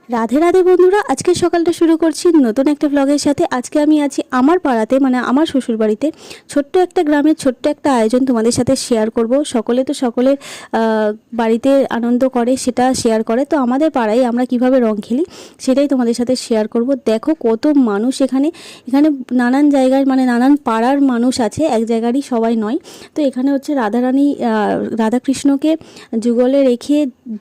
রাধে রাধে বন্ধুরা, আজকে সকালটা শুরু করছি নতুন একটা ব্লগের সাথে। আজকে আমি আছি আমার পাড়াতে, মানে আমার শ্বশুর বাড়িতে। ছোট্ট একটা গ্রামের ছোট্ট একটা আয়োজন তোমাদের সাথে শেয়ার করব। সকলে তো সকলের বাড়িতে আনন্দ করে, সেটা শেয়ার করে। তো আমাদের পাড়ায় আমরা কিভাবে রং খেলি সেটাই তোমাদের সাথে শেয়ার করব। দেখো কত মানুষ এখানে। এখানে নানান জায়গায়, মানে নানান পাড়ার মানুষ আছে, এক জায়গারই সবাই নয়। তো এখানে হচ্ছে রাধারানী রাধাকৃষ্ণকে যুগলে রেখে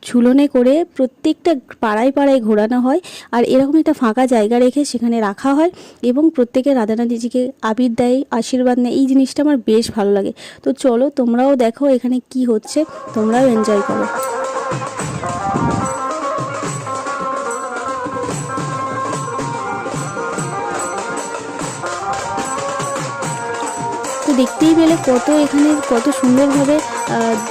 ঝুলনে করে প্রত্যেকটা পাড়ায় পাড়ায় ঘোরানো হয়। আর এরকম একটা ফাঁকা জায়গা রেখে সেখানে রাখা হয় এবং প্রত্যেকে রাধারানীজিকে আবির দেয়, আশীর্বাদ নেয়। এই জিনিসটা আমার বেশ ভালো লাগে। তো চলো তোমরাও দেখো এখানে কি হচ্ছে, তোমরাও এনজয় করো। তো দেখতেই পেলে কত এখানে কত সুন্দরভাবে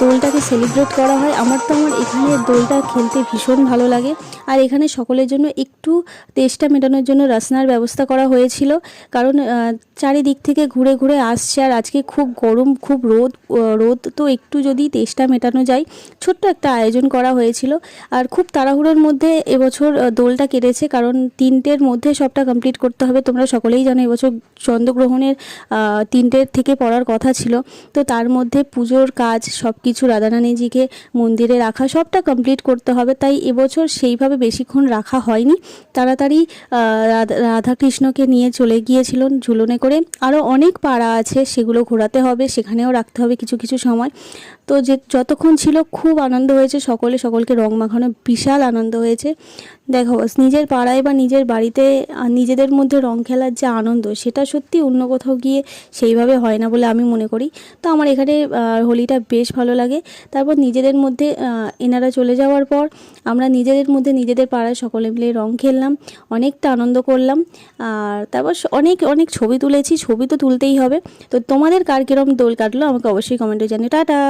দোলটাকে সেলিব্রেট করা হয়। আমার এখানে দোলটা খেলতে ভীষণ ভালো লাগে। আর এখানে সকলের জন্য একটু তেষ্টা মেটানোর জন্য রসনার ব্যবস্থা করা হয়েছিল, কারণ চারিদিক থেকে ঘুরে ঘুরে আসছে। আর আজকে খুব গরম, খুব রোদ, তো একটু যদি তেষ্টা মেটানো যায়, ছোট্ট একটা আয়োজন করা হয়েছিল। আর খুব তাড়াহুড়োর মধ্যে এবছর দোলটা কেটেছে, কারণ 3টের মধ্যে সবটা কমপ্লিট করতে হবে। তোমরা সকলেই জানো এবছর চন্দ্রগ্রহণের 3টের থেকে পড়ার কথা ছিল। তো তার মধ্যে পুজোর কাজ সব কিছু, রাধারানীজিকে মন্দিরে রাখা সবটা কমপ্লিট করতে হবে। তাই এবছর সেইভাবে বেশিক্ষণ রাখা হয়নি, তাড়াতাড়ি রাধাকৃষ্ণকে নিয়ে চলে গিয়েছিলেন ঝুলনে করে। আরও অনেক পাড়া আছে, সেগুলো ঘোরাতে হবে, সেখানেও রাখতে হবে কিছু কিছু সময়। তো যতক্ষণ ছিল খুব আনন্দ হয়েছে, সকলকে রং মাখানো বিশাল আনন্দ হয়েছে। দেখো নিজের পাড়ায় বা নিজের বাড়িতে নিজেদের মধ্যে রং খেলার যে আনন্দ, সেটা সত্যি অন্য কোথাও গিয়ে সেইভাবে হয় না বলে আমি মনে করি। তো আমার এখানে হোলিটা বেশ ভালো লাগে। তারপর নিজেদের মধ্যে এনারা চলে যাওয়ার পর আমরা নিজেদের মধ্যে নিজেদের পাড়ায় সকলে মিলে রং খেললাম, অনেকটা আনন্দ করলাম। আর তারপর অনেক অনেক ছবি তুলেছি, ছবি তো তুলতেই হবে। তো তোমাদের কার কিরম দোল কাটলো আমাকে অবশ্যই কমেন্টে জানিও। টাটা।